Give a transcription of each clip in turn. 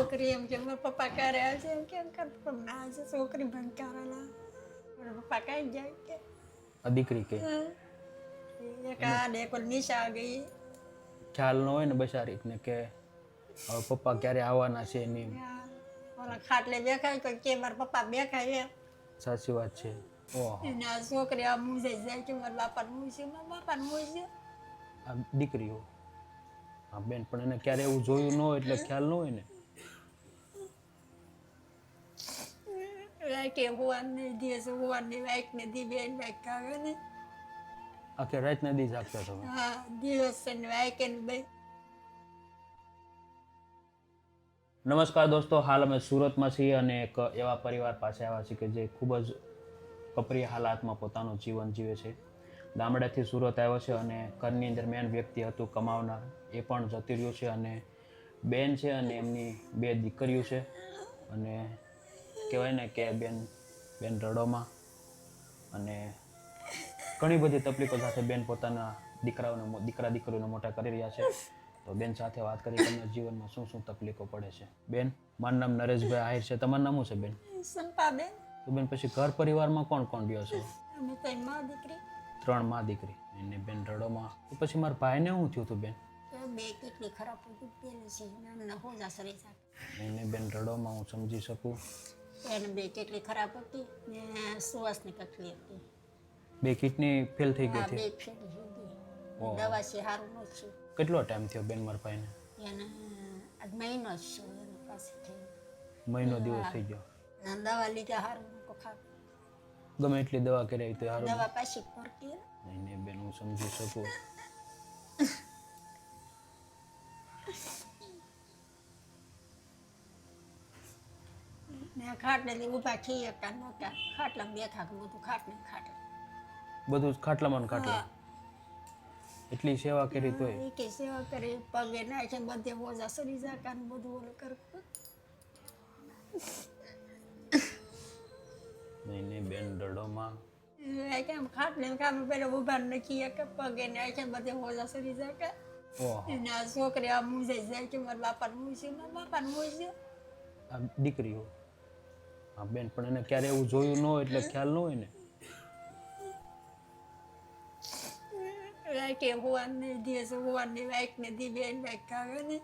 છોકરી એમ કે મારા પપ્પા ક્યારે આવશે એમ કેમ કરતો ના આવશે છોકરી બંધ કરેલા મારા પપ્પા કઈ જાય કે આ દીકરી કે એક આ ને એક નિશા આ ગઈ ખ્યાલ ન હોય ને બચારી ને કે હવે પપ્પા ક્યારે આવવાના છે એની ઓલા ખાટલે બેખાય કોઈ કે મારા પપ્પા બેખાય એમ સાચી વાત છે. ઓહો એને આ છોકરી આ મૂંઝાઈ જાય કે મારા બાપાને મૂંઝે મારા બાપાને મૂંઝે આ દીકરીઓ હા બેન પણ એને ક્યારે એવું જોયું ન હોય એટલે ખ્યાલ ન હોય ને. વાઈકે હોવાને દિવસ હોવાને વાઈકને દી બેન વાઈક આવે ને આખી રાત નદી જાગતા તમે. હા દિવસ ને વાઈકે ને બે નમસ્કાર દોસ્તો, હાલ અમે સુરતમાં છીએ અને એક એવા પરિવાર પાસે આવ્યા છીએ કે જે ખૂબ જ કપરી હાલાતમાં પોતાનું જીવન જીવે છે. ગામડેથી સુરત આવ્યો છે અને ઘરની અંદર મેન વ્યક્તિ હતું કમાવનાર, એ પણ જતી રહ્યું છે અને બેન છે અને એમની 2 દીકરીઓ છે અને કહેવાય ને કે બેન રડોમાં અને ઘણી બધી તકલીફો સાથે બેન પોતાના દીકરા દીકરીઓને મોટા કરી રહ્યા છે. તો બેન સાથે વાત કરી તમને જીવનમાં શું શું તકલીફો પડે છે. બેન, મારું નામ નરેશભાઈ આહિર છે, તમારું નામ શું છે બેન? સંપાબેન. તો બેન પછી ઘર પરિવારમાં કોણ કોણ રહ્યો છો? અમે તો માં દીકરી 3 માં દીકરી અને બેન રડોમાં. તો પછી મારા ભાઈને શું થયું હતું બેન? બે કેટલી ખરાબ પેલું છે નાના હોજા સરી સાથે એને બેન રડોમાં હું સમજી શકું. એને બે કેટલી ખરાબ હતી ને સુવાસની તકલી હતી. 2 કિડની ફેલ થઈ ગઈ આ હતી. બે ફેરી હતી દવા છે સારું નથી કેટલો ટાઈમ થયો બેન મારા ભાઈને? એને આજ મહિનો જ છે એની પાસે થઈ મહિનો દિવસ થઈ ગયો. દવા લીધા સારું નકો ખાવ ગમે એટલી દવા કરી તો સારું દવા પાછી પડતી નહીં બેન હું સમજી શકું. ને ખાટલે ઊભા થઈ શકતા નહોતા ખાટલા બેઠા કે બધું ખાટલે બધું જ ખાટલામાં ને ખાટલા. એટલી સેવા કરી તોય એ કે સેવા કરી પગે નાખે બધે મોજા સરી જાકા ને બધું ઓલું કરતું નહીં બેન રડોમાં. કેમ ખાટલે કામ પેલા ઊભા નથી કે પગે નાખે બધે મોજા સરી જાકા ઓહો અને આ છોકરી આ મૂંઝાઈ જાય કે મારા બાપાને મૂંઝે મારા બાપાને મૂંઝે આ દીકરીઓ હા બેન પણ એને ક્યારે એવું જોયું ન હોય એટલે ખ્યાલ ન હોય ને. વાઈકે હોવાને દિવસ હોવાને વાઈકને દી બેન વાઈક આવે ને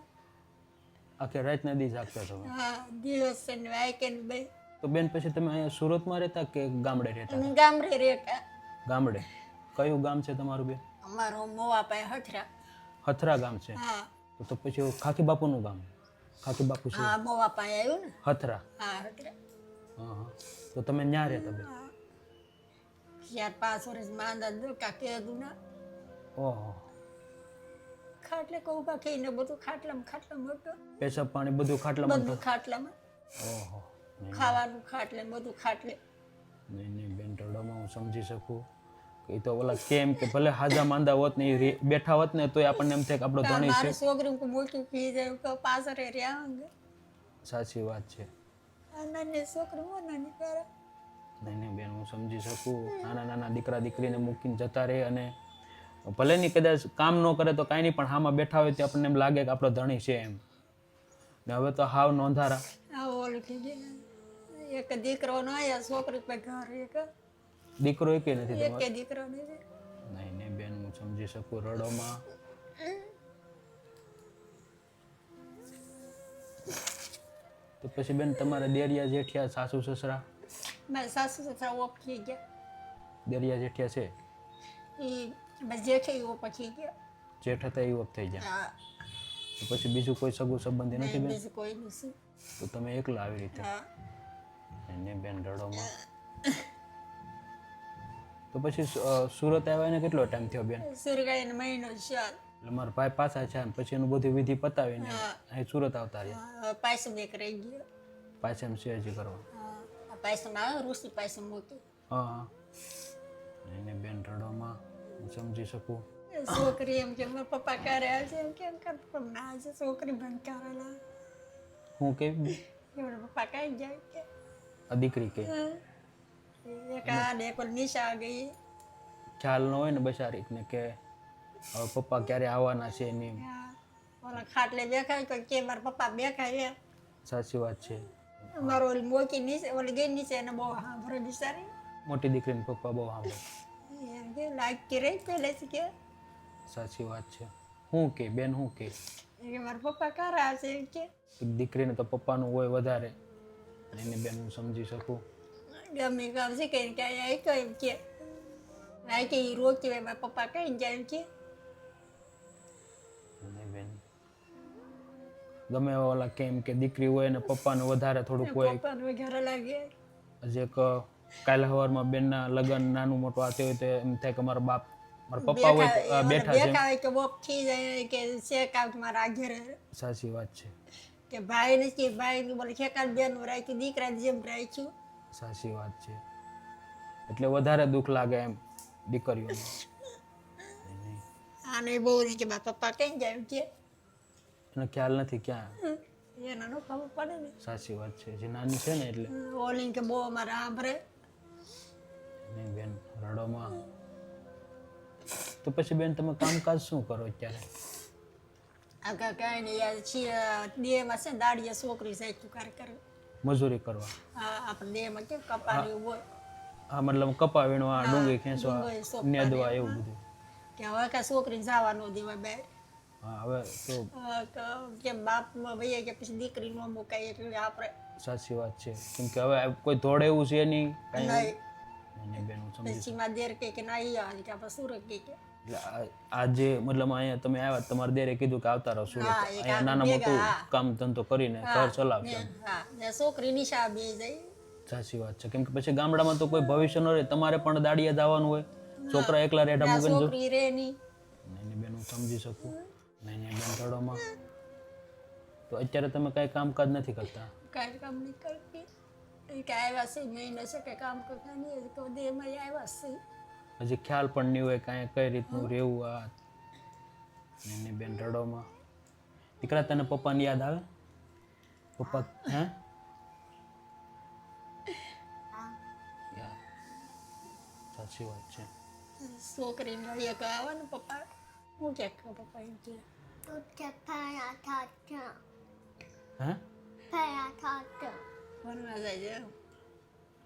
આખી રાત નદી જાગતા તમે. હા દિવસ ને વાઈકે ને બે તો બેન પછી તમે અહીંયા સુરતમાં રહેતા કે ગામડે રહેતા? અને ગામડે રેતા ગામડે. કયું ગામ છે તમારું બેન? અમારો મોવા પાસે હથરા હથરા ગામ છે. હા તો પછી ખાકી બાપુનું ગામ? ખાકી બાપુ છે હા મોવા પાસે આવ્યું ને હથરા. હા હથરા હા હા. તો તમે ન્યા રહેતા બેન? 4-5 વર્ષ માંદા દુખા કીધું ના ઓહો. ખાટલે ઊભા થઈને બધું ખાટલામાં હતું પેશાબ પાણી બધું ખાટલામાં બધું ખાટલામાં ઓહો. ખાવાનું ખાટલે બધું ખાટલે નહીં બેન રડોમાં હું સમજી શકું કે તો ઓલા કેમ કે ભલે હાજા માંદા હોત ને એ બેઠા હોત ને તોય આપણને એમ થાય કે આપણો ધણી છે. મારી છોકરી મોટી પી જાય કે પાછળ રહ્યા અંગે સાચી વાત છે. આ નાની છોકરી નાની કરે નહીં બેન હું સમજી શકું. નાના દીકરા દીકરીને મૂકીને જતા રહે અને ભલે ની કદાચ કામ ન કરે તો કાંઈ નહીં પણ હામાં બેઠા હોય તો આપણને એમ લાગે કે આપણો ધણી છે એમ. ને હવે તો હાવ નોંધારા. આ ઓલું થઈ ગયું એક દીકરો નો આયા છોકરી પર ઘર એક દીકરો એકેય નથી તમારો? એક દીકરો નથી નહીં બેન હું સમજી શકું રડોમાં. તો પછી બેન તમારા દેરિયા જેઠિયા સાસુ સસરા? મારા સાસુ સસરા ઓફ થઈ ગયા દેરિયા જેઠિયા છે? એ બસ જેઠે ઓફ થઈ ગયા જેઠ હતા એ વખત થઈ ગયા. હા તો પછી બીજું કોઈ સગું સંબંધી નથી બેન? બીજું કોઈ નથી તો તમે એકલા આવી રીતે? હા એને બેન રડોમાં. તો પછી સુરત આવ્યા એને કેટલો ટાઈમ થયો બેન? સુરગાઈ મહિનો ચાલ એટલે મારા ભાઈ પાછા છે પછી એનું બધું વિધિ પતાવીને અહીં સુરત આવતા રહ્યા. પાયસમ એક રહી ગયો પાછા એમ સેજી કરવા. આ પાયસમ આવે ઋષિ પાયસમ મૂકી હા હા. એને બેન રડોમાં હું સમજી શકું. છોકરી એમ કે મારા પપ્પા ક્યારે આવશે એમ કેમ કરતો ના આવશે છોકરી બંધ કરેલા હું કેવી મારા પપ્પા કઈ જાય કે આ દીકરી કે એક આ ને એક નિશા આ ગઈ ખ્યાલ ન હોય ને બચારી ને કે હવે પપ્પા ક્યારે આવવાના છે એની. ઓલા ખાટલે બેખાય કોઈ કે મારા પપ્પા બેખાય એમ સાચી વાત છે. મારો ઓલી મોકી નીચે ઓલી ગઈ નીચે એને બહુ સાંભળે બિચારી. મોટી દીકરીને પપ્પા બહુ સાંભળે. એમ કે લાગતી રહી પહેલેથી કે સાચી વાત છે. શું કે બેન શું કે મારા પપ્પા કારા હશે એમ કે દીકરીને તો પપ્પાનું હોય વધારે અને એની બેન હું સમજી શકું. ગમે કામ શીખે કે અહીંયા એક એમ કે આ કે ઈ રોકી હોય મારા પપ્પા કઈ જાય એમ કે અને બેન ગમે એવા ઓલા કેમ કે દીકરી હોય ને પપ્પાનું વધારે થોડુંક હોય. પપ્પાને ઘરે લાગે હજી એક કાલે સવારમાં બેનના લગ્ન નાનું મોટું આતે હોય તો એમ થાય કે મારા બાપ મારા પપ્પા હોય બેઠા છે. બેઠા હોય કે બોપ થઈ જાય કે શેક આવ મારા ઘરે. સાચી વાત છે. કે ભાઈ નથી ભાઈ બોલે શેકાલ બેન રાખ્યું દીકરાને જેમ રાખ્યું. સાચી વાત છે. એટલે વધારે દુઃખ લાગે એમ દીકરીઓને. આને બહુ નહીં કે મારા પપ્પા કઈ જાય એમ કે એને ખ્યાલ નથી ક્યાં. એના નો ખબર પડે ને. સાચી વાત છે. જે નાની છે ને એટલે ઓલી કે બહુ અમારે સાંભળે નહીં બેન રડોમાં. તો પછી બેન તમે કામકાજ શું કરો અત્યારે? આગા કાંઈ નહીં યાર છીએ દેહમાં છે ને દાડીએ છોકરી જાય તું કાર કરે મજૂરી કરવા? હા આપણે દેહમાં કેમ કપાની હોય હા મતલબ કપા વીણવા ડુંગળી ખેંચવા ડુંગળી સોંપવા નેદવા એવું બધું. કે હવે કાંઈ છોકરીને જવા ન દેવાય બહાર. હા હવે તો કેમ બાપમાં ભાઈ કે પછી દીકરી ન મુકાય એટલે આપણે સાચી વાત છે. કેમ કે હવે કોઈ ધોડે એવું છે નહીં કાંઈ. નહીં નહીં બેન હું સમજી પછી માં દેર કે ના ઈ આવે કે આપણે સુરત કે એટલે આજે મતલબ અહીંયા તમે આવ્યા તમારા દેરે કીધું કે આવતા રહો સુરત હા, એ અહીંયા કામ નાના મોટું ભેગા, હા. કામ ધંધો કરીને ઘર ચલાવશે. હા ને છોકરી નિશા બે જાય સાચી વાત છે. કેમ કે પછી ગામડામાં તો કોઈ ભવિષ્ય ન રહે તમારે પણ દાડિયા જવાનું હોય છોકરા એકલા રેઢા ના મૂકીને જો. છોકરી રે નહીં નહીં બેન હું સમજી શકું. નહીં બેન રડોમાં. તો અત્યારે તમે કાંઈ કામકાજ નથી કરતા? કાંઈ કામ નહીં કરતી એ કે આવ્યા છે મહિનો છે કે કામ કરતા નહીં તો દેહમાં આવ્યા છે હજી ખ્યાલ પણ નહીં હોય કાંઈ કઈ રીતનું રહેવું આ. નહીં બેન રડોમાં. દીકરા તને પપ્પાની યાદ આવે? પપ્પા હે યાર સાચી વાત છે. છોકરી મળીએ તો આવે ને પપ્પા હું કે પપ્પા એમ કે હે ભણવા જાય છે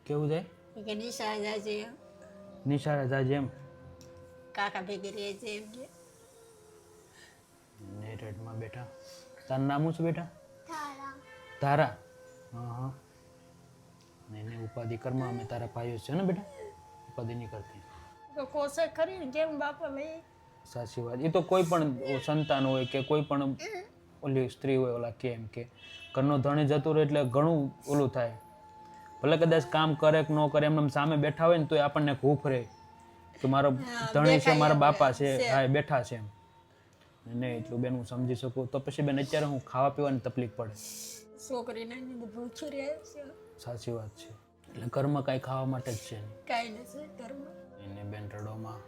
કેવું જાય? કે નિશા જાય છે નિશાળે જાય એમ? કાકા ભેગી રહે છે એમ કે રેડમાં બેઠા. તારું નામ શું છે બેટા? તારા. હા હા. નહીં ઉપાધિ કરમાં અમે તારા ભાઈઓ છે ને બેટા ઉપાધિ નહીં કરતી. તો કોશે ખરી ને કેમ બાપા ભાઈ સાચી વાત. એ તો કોઈ પણ સંતાન હોય કે કોઈ પણ ઓલી સ્ત્રી હોય ઓલા કેમ કે ઘરનો ધણી જતો રહે એટલે ઘણું ઓલું થાય. ભલે કદાચ કામ કરે કે ન કરે એમને સામે બેઠા હોય ને તો આપણને હૂફ રહે કે મારો ધણી છે મારા બાપા છે હા એ બેઠા છે એમ. નહીં એટલું બેન હું સમજી શકું. તો પછી બેન અત્યારે હું ખાવા પીવાની તકલીફ પડે. છોકરીને ભૂખી રહે છે સાચી વાત છે. એટલે ઘરમાં કાંઈ ખાવા માટે જ છે નહીં. કાંઈ નથી ઘરમાં એને બેન રડોમાં.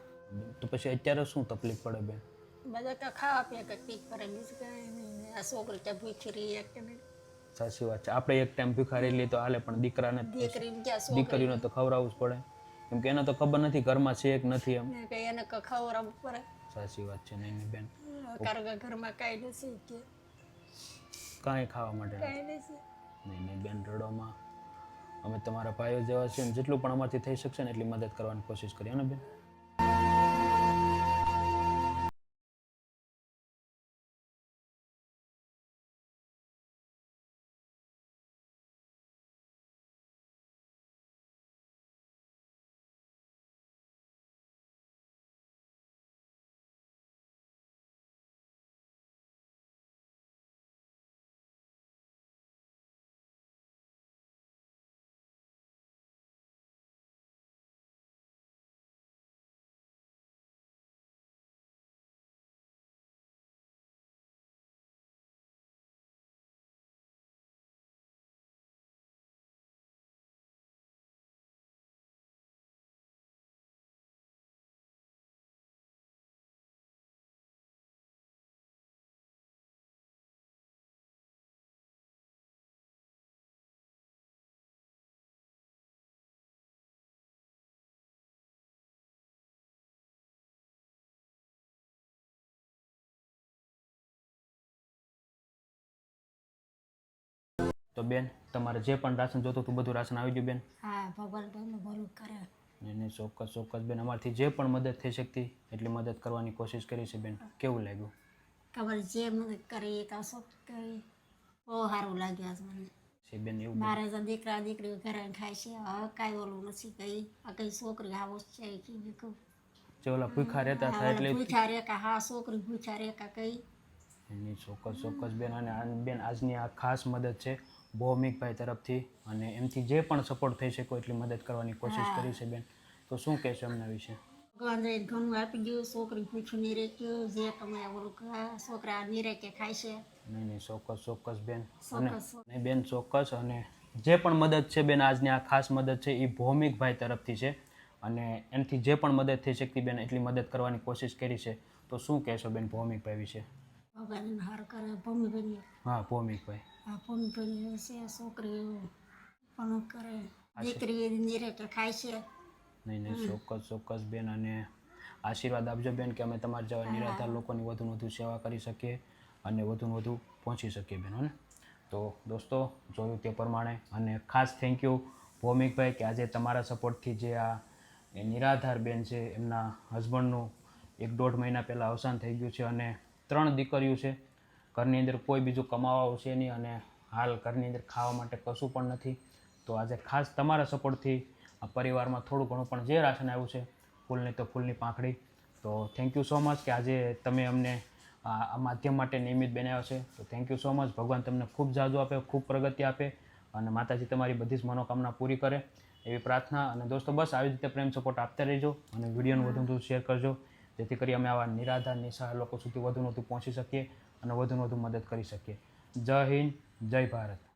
તો પછી અત્યારે શું તકલીફ પડે બેન? બધા તો ખાવા પીવા તકલીફ પડે બીજું કાંઈ નહીં આ છોકરી ત્યાં ભૂખી રહી એક કે નહીં સાચી વાત છે. આપણે એક ટાઈમ ભિખારી લઈએ તો હાલે પણ દીકરાને દીકરીને ક્યાં દીકરીને તો ખવડાવવું જ પડે. કેમ કે એને તો ખબર નથી ઘરમાં છે કે નથી એમ. ને કઈ એને ખવડાવવું પડે સાચી વાત છે. નહીં બેન કારણ કે ઘરમાં કાંઈ નથી કે કાંઈ ખાવા માટે કાંઈ નથી નહીં બેન રડોમાં. અમે તમારા ભાઈઓ જેવા છીએ ને જેટલું પણ અમારથી થઈ શકશે ને એટલી મદદ કરવાની કોશિશ કરીએ ને બેન. તો બેન તમારે જે પણ રાશન જોતું હતું બધું રાશન આવી ગયું બેન? હા, ભગવાન તમને ભલું કરે. એને ચોક્કસ બેન, અમારથી જે પણ મદદ થઈ શકતી એટલી મદદ કરવાની કોશિશ કરી છે બેન. કેવું લાગ્યું? તમારે જે મદદ કરી તો શું કરી, બહુ સારું લાગ્યું આજ મને. છે બેન એવું? મારે તો દીકરા દીકરી ઘરે ખાય છે, હવે કાંઈ ઓલું નથી કઈ. આ કઈ છોકરી આવો છે કીધું કહું. જે ઓલા ભૂખા રહેતા હતા એટલે પૂછા રેકા, હા છોકરી પૂછા રેકા કઈ. એની ચોક્કસ બેન. અને બેન આજની આ ખાસ મદદ છે ભૌમિકભાઈ તરફથી, અને એમથી જે પણ સપોર્ટ થઈ શકો એટલી મદદ કરવાની કોશિશ કરી છે બેન. તો શું કહેશો એમના વિશે? ભગવાન જઈને ઘણું આપી ગયું, છોકરી પૂછું નહીં રેક્યું, જે તમે ઓલું છોકરા નિરેકે ખાય છે. નહીં ચોક્કસ બેન. અને ચોક્કસ. નહીં બેન ચોક્કસ. અને જે પણ મદદ છે બેન આજની આ ખાસ મદદ છે એ ભૌમિકભાઈ તરફથી છે, અને એમથી જે પણ મદદ થઈ શકતી બેન એટલી મદદ કરવાની કોશિશ કરી છે. તો શું કહેશો બેન ભૌમિકભાઈ વિશે? ભગવાન એને હાર કરે. ભૂમિભાઈ, હા ભૌમિકભાઈ. હા ભૂમિભાઈ છે, છોકરી પણ કરે, દીકરી નિરેકે ખાય છે. નહીં ચોક્કસ બેન. અને આશીર્વાદ આપજો બેન કે અમે તમારા જેવા નિરાધાર લોકોની વધુને વધુ સેવા કરી શકીએ અને વધુને વધુ પહોંચી શકીએ બેન, હે ને? તો દોસ્તો જોયું તે પ્રમાણે, અને ખાસ થેન્ક યુ ભૌમિકભાઈ કે આજે તમારા સપોર્ટથી જે આ નિરાધાર બેન છે એમના હસબન્ડનું 1-1.5 મહિના પહેલાં અવસાન થઈ ગયું છે, અને 3 દીકરીઓ છે. ઘરની અંદર કોઈ બીજું કમાવા છે નહીં, અને હાલ ઘરની અંદર ખાવા માટે કશું પણ નથી. તો આજે ખાસ તમારા સપોર્ટથી આ પરિવારમાં થોડું ઘણું પણ જે રાશન આવ્યું છે, ફૂલની તો ફૂલની પાંખડી. તો થેન્ક યુ સો મચ કે આજે તમે અમને આ માધ્યમ માટે નિયમિત બનાવ્યો છે. તો થેન્ક યુ સો મચ. ભગવાન તમને ખૂબ જાજુ આપે, ખૂબ પ્રગતિ આપે, અને માતાજી તમારી બધી જ મનોકામના પૂરી કરે એવી પ્રાર્થના. અને દોસ્તો બસ આવી રીતે પ્રેમ સપોર્ટ આપતા રહેજો, અને વિડીયોને વધુ વધુ શેર કરજો, જેથી કરી અમે આવા નિરાધાર નિસહાય લોકો સુધી વધુ વધુ પહોંચી શકીએ અને વધુ વધુ મદદ કરી શકીએ. જય હિન્દ, જય ભારત.